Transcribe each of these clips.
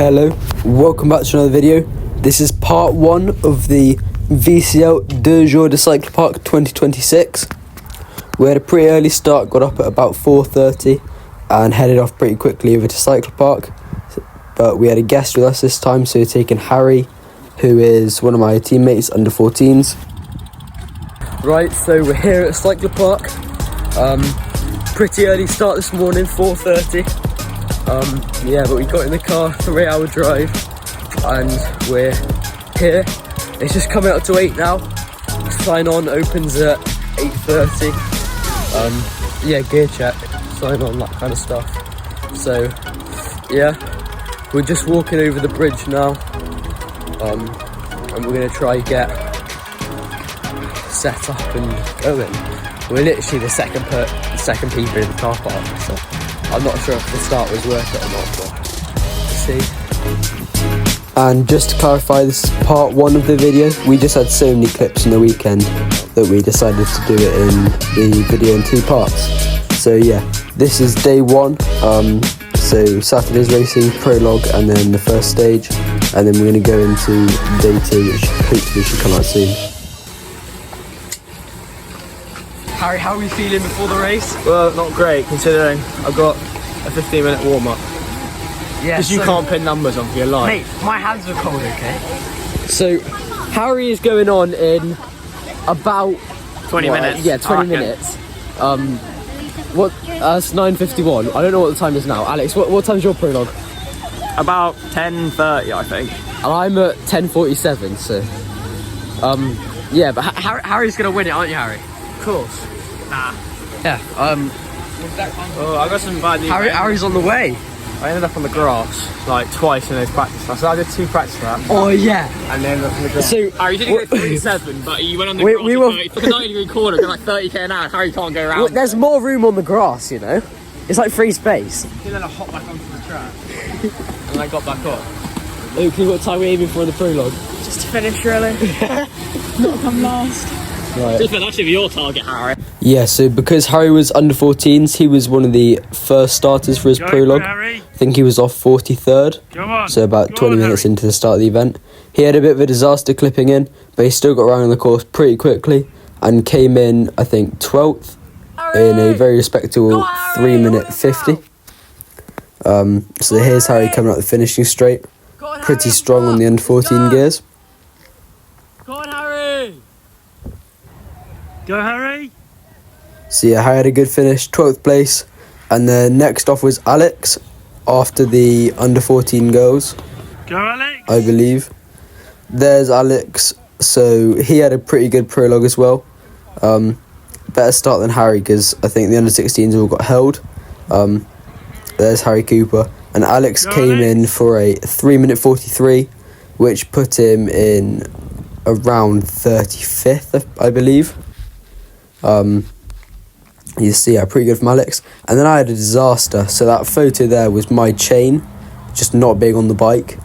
Hello, welcome back to another video. This is part 1 of the VCL Deux Jours de Cycle Park 2026. We had a pretty early start, got up at about 4:30 and headed off pretty quickly over to Cycle Park. But we had a guest with us this time, so we're taking Harry, who is one of my teammates, under 14s. Right, so we're here at Cycle Park. Pretty early start this morning, 4:30. Yeah, but we got in the car, 3-hour drive, and we're here. It's just coming up to 8 now. Sign on opens at 8:30. Yeah, gear check, sign on, that kind of stuff. So yeah, we're just walking over the bridge now, and we're gonna try get set up and going. We're literally the second people in the car park, so I'm not sure if the start was worth it or not, but we'll see. And just to clarify, this is part 1 of the video. We just had so many clips on the weekend that we decided to do it in the video in 2 parts. So yeah, this is day 1. So Saturday's racing, prologue, and then the first stage, and then we're going to go into day 2, which hopefully should come out soon. Harry, how are we feeling before the race? Well, not great, considering I've got a 15-minute warm-up. Yeah, because you can't pin numbers on for your life. Mate, my hands are cold, okay? So, Harry is going on in about 20 minutes. Yeah, 20 minutes. It's 9:51. I don't know what the time is now. Alex, what time's your prologue? About 10:30, I think. And I'm at 10:47, so... yeah, but Harry's going to win it, aren't you, Harry? Of course. Nah. Yeah, Oh, I got some bad news. Harry's on the way. I ended up on the grass, like, twice in those practice laps. So I did 2 practice laps. Oh, yeah. And then on the grass. So, Harry, you didn't go 37, but you went on the grass for the 90-degree corner, going like 30k an hour. Harry can't go around. Well, there's more room on the grass, you know? It's like free space. And then I hopped back onto the track. And I got back up. Okay, what time are we aiming for in the prologue? Just to finish, really. Not come last. Right. That should be your target, Harry. Yeah, so because Harry was under 14s, he was one of the first starters for his prologue. I think he was off 43rd, so about 20 minutes into the start of the event. He had a bit of a disaster clipping in, but he still got around the course pretty quickly and came in, I think, 12th in a very respectable 3-minute 50. So here's Harry coming up the finishing straight, pretty strong on the under 14 gears. Go on, Harry! Go, Harry! So yeah, Harry had a good finish, 12th place, and then next off was Alex after the under 14 girls. Go, Alex! I believe. There's Alex, so he had a pretty good prologue as well. Better start than Harry because I think the under 16s all got held. There's Harry Cooper, and Alex came in for a 3-minute 43, which put him in around 35th, I believe. You see, pretty good from Alex. And then I had a disaster. So that photo there was my chain, just not big on the bike.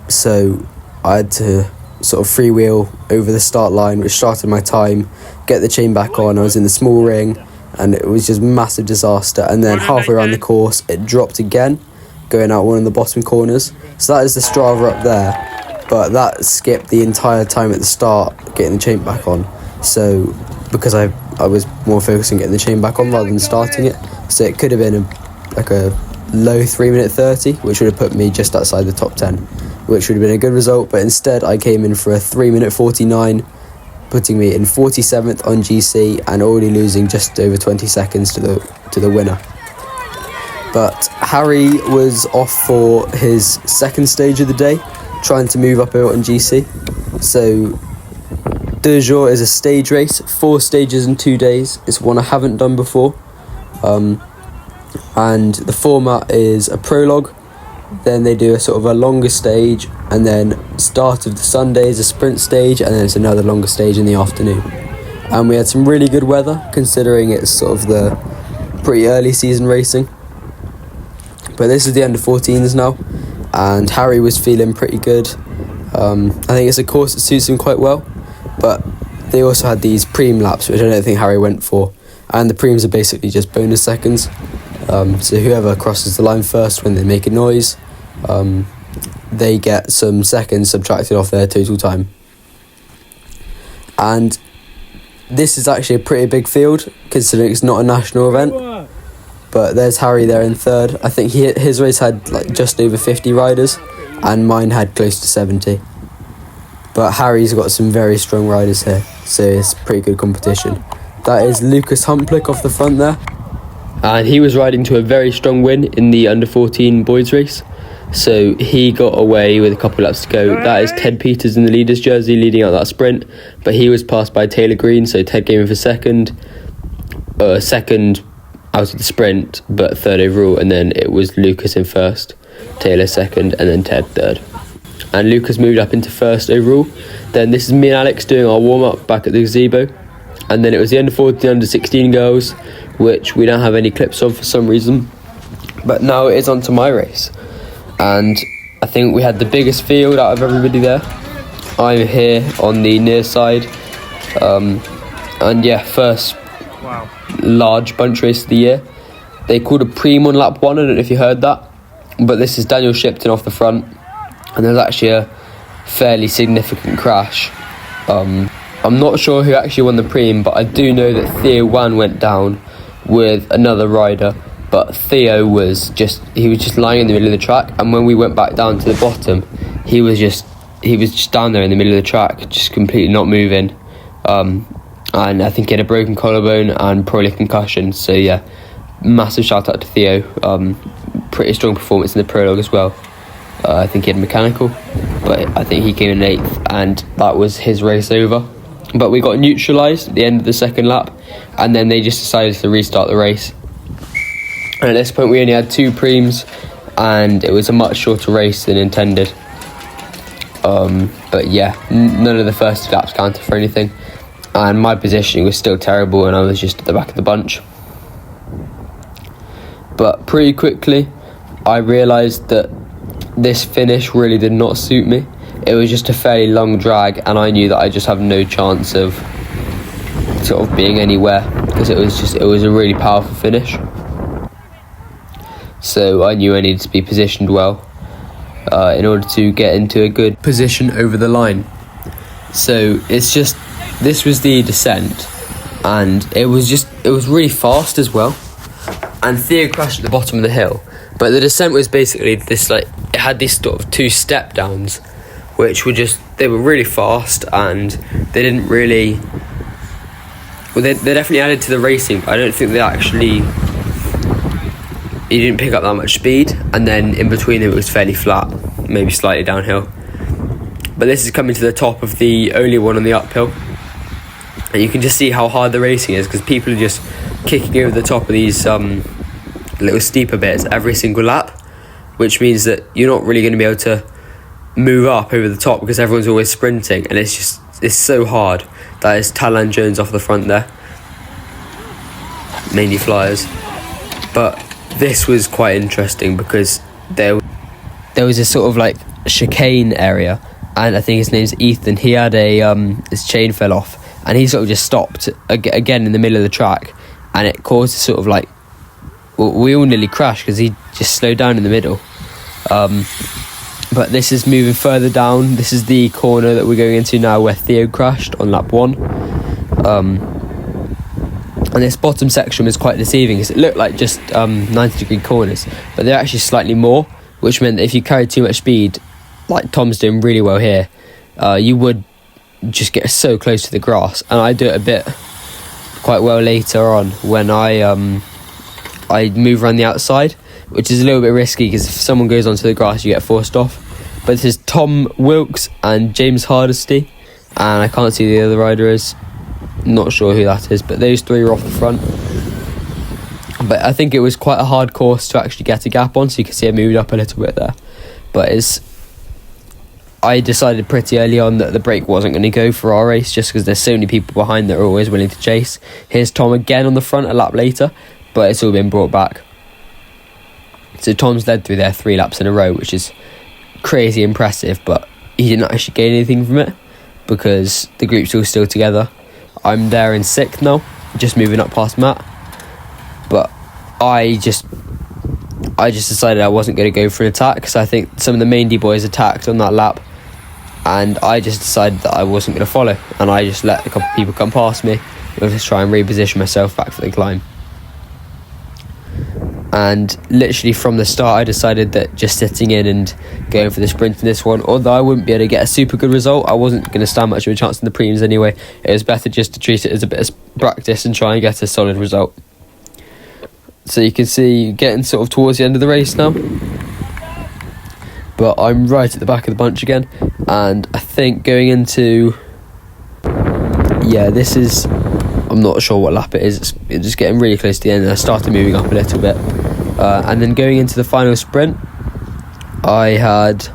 So I had to sort of freewheel over the start line, which started my time, get the chain back on. I was in the small ring, and it was just massive disaster. And then halfway around the course, it dropped again, going out one of the bottom corners. So that is the Strava up there, but that skipped the entire time at the start, getting the chain back on. So because I was more focused on getting the chain back on rather than starting it, so it could have been a low 3-minute 30, which would have put me just outside the top 10, which would have been a good result. But instead I came in for a 3-minute 49, putting me in 47th on GC and already losing just over 20 seconds to the winner. But Harry was off for his second stage of the day, trying to move up a bit on GC. So Deux Jours is a stage race, 4 stages in 2 days. It's one I haven't done before. And the format is a prologue, then they do a sort of a longer stage, and then start of the Sunday is a sprint stage, and then it's another longer stage in the afternoon. And we had some really good weather, considering it's sort of the pretty early season racing. But this is the under 14s now, and Harry was feeling pretty good. I think it's a course that suits him quite well. But they also had these preem laps, which I don't think Harry went for. And the preems are basically just bonus seconds. So whoever crosses the line first when they make a noise they get some seconds subtracted off their total time. And this is actually a pretty big field, considering it's not a national event. But there's Harry there in third. I think his race had like just over 50 riders, and mine had close to 70. But Harry's got some very strong riders here, so it's pretty good competition. That is Lucas Humplick off the front there. And he was riding to a very strong win in the under-14 boys race. So he got away with a couple laps to go. That is Ted Peters in the leader's jersey leading out that sprint. But he was passed by Taylor Green, so Ted came in for second. Second out of the sprint, but third overall. And then it was Lucas in first, Taylor second, and then Ted third. And Lucas moved up into first overall. Then this is me and Alex doing our warm-up back at the gazebo. And then it was the under-14, under-16 girls, which we don't have any clips of for some reason. But now it is on to my race. And I think we had the biggest field out of everybody there. I'm here on the near side. And yeah, first large bunch race of the year. They called a preem on lap 1, I don't know if you heard that. But this is Daniel Shipton off the front. And there's actually a fairly significant crash. I'm not sure who actually won the preem, but I do know that Theo Wan went down with another rider. But Theo was just lying in the middle of the track, and when we went back down to the bottom, he was just down there in the middle of the track, just completely not moving. And I think he had a broken collarbone and probably a concussion. So yeah, massive shout out to Theo. Pretty strong performance in the prologue as well. I think he had mechanical, but I think he came in 8th, and that was his race over. But we got neutralised at the end of the second lap, and then they just decided to restart the race. And at this point we only had 2 preems, and it was a much shorter race than intended. But yeah, none of the first laps counted for anything, and my positioning was still terrible, and I was just at the back of the bunch. But pretty quickly I realised that this finish really did not suit me. It was just a fairly long drag, and I knew that I just have no chance of sort of being anywhere, because it was a really powerful finish. So I knew I needed to be positioned well in order to get into a good position over the line. So this was the descent, and it was really fast as well. And Theo crashed at the bottom of the hill, but the descent was basically this, like, it had these sort of 2 step downs, which they were really fast, and they didn't really, well, they definitely added to the racing, but I don't think you didn't pick up that much speed, and then in between it was fairly flat, maybe slightly downhill. But this is coming to the top of the only one on the uphill, and you can just see how hard the racing is, because people are just kicking over the top of these little steeper bits every single lap, which means that you're not really going to be able to move up over the top, because everyone's always sprinting, and it's so hard. That is Talan Jones off the front there, mainly flyers. But this was quite interesting, because there was this sort of like chicane area, and I think his name's Ethan. He had his chain fell off, and he sort of just stopped again in the middle of the track, and it caused a sort of like, we all nearly crashed because he just slowed down in the middle. But this is moving further down. This is the corner that we're going into now, where Theo crashed on lap 1. And this bottom section was quite deceiving, because it looked like just 90-degree corners, but they're actually slightly more, which meant that if you carried too much speed, like Tom's doing really well here, you would just get so close to the grass. And I do it a bit quite well later on when I move around the outside, which is a little bit risky, because if someone goes onto the grass you get forced off. But this is Tom Wilkes and James Hardesty, and I can't see who the other rider is, not sure who that is, but those 3 are off the front. But I think it was quite a hard course to actually get a gap on, so you can see I moved up a little bit there. But I decided pretty early on that the break wasn't going to go for our race, just because there's so many people behind that are always willing to chase. Here's Tom again on the front a lap later, but it's all been brought back. So Tom's led through there 3 laps in a row, which is crazy impressive, but he didn't actually gain anything from it, because the group's all still together. I'm there in 6th now, just moving up past Matt. But I just I just decided I wasn't going to go for an attack, because I think some of the main D boys attacked on that lap, and I just decided that I wasn't going to follow, and I just let a couple of people come past me and just try and reposition myself back for the climb. And literally from the start I decided that just sitting in and going for the sprint in this one, although I wouldn't be able to get a super good result, I wasn't going to stand much of a chance in the prelims anyway. It was better just to treat it as a bit of practice and try and get a solid result. So you can see getting sort of towards the end of the race now, but I'm right at the back of the bunch again, and I think going into, this is, I'm not sure what lap it is, it's just getting really close to the end, and I started moving up a little bit, and then going into the final sprint, I had,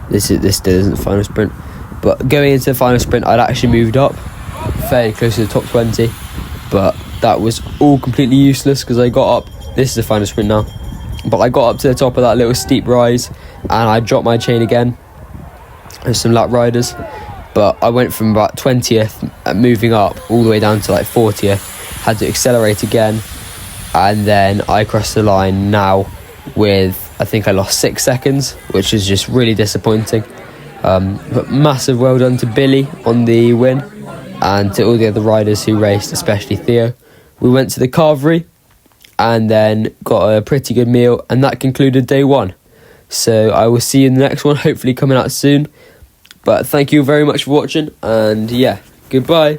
this still isn't the final sprint, but going into the final sprint I'd actually moved up fairly close to the top 20, but that was all completely useless, because I got up, this is the final sprint now, but I got up to the top of that little steep rise and I dropped my chain again with some lap riders, but I went from about 20th and moving up all the way down to like 40th, had to accelerate again, and then I crossed the line now with, I think I lost 6 seconds, which is just really disappointing. But massive well done to Billy on the win, and to all the other riders who raced, especially Theo. We went to the carvery and then got a pretty good meal, and that concluded day 1. So I will see you in the next one, hopefully coming out soon. But thank you very much for watching, and goodbye.